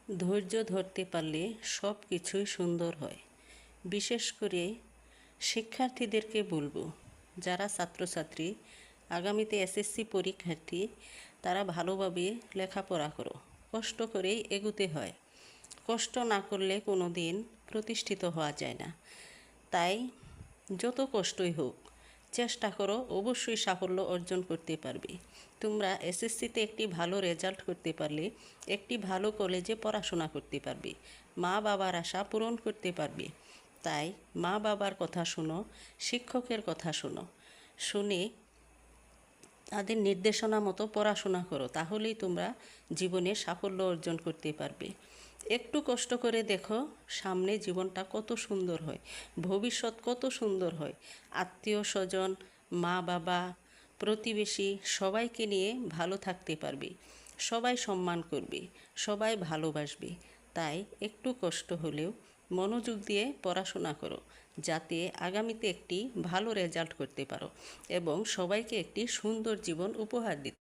ধৈর্য ধরতে পারলে সব কিছুই সুন্দর হয়। বিশেষ করে শিক্ষার্থীদেরকে বলবো, যারা ছাত্রছাত্রী আগামীতে এসএসসি পরীক্ষার্থী, তারা ভালোভাবে লেখাপড়া করো। কষ্ট করেই এগুতে হয়। কষ্ট না করলে কোনো দিন প্রতিষ্ঠিত হওয়া যায় না। তাই যত কষ্টই হোক, চেষ্টা করো, অবশ্যই সাফল্য অর্জন করতে পারবে। তোমরা এসএসসিতে একটি ভালো রেজাল্ট করতে পারলে একটি ভালো কলেজে পড়াশোনা করতে পারবে, মা বাবার আশা পূরণ করতে পারবে। তাই মা বাবার কথা শোনো, শিক্ষকের কথা শোনো, শুনে তাদের নির্দেশনা মতো পড়াশোনা করো, তাহলেই তোমরা জীবনে সাফল্য অর্জন করতে পারবে। একটু কষ্ট করে দেখো, সামনে জীবনটা কত সুন্দর হয়, ভবিষ্যৎ কত সুন্দর হয়। আত্মীয় স্বজন, মা বাবা, প্রতিবেশী সবাইকে নিয়ে ভালো থাকতে পারবে, সবাই সম্মান করবে, সবাই ভালোবাসবে। তাই একটু কষ্ট হলেও মনোযোগ দিয়ে পড়াশোনা করো, যাতে আগামীতে একটি ভালো রেজাল্ট করতে পারো এবং সবাইকে একটি সুন্দর জীবন উপহার দিতে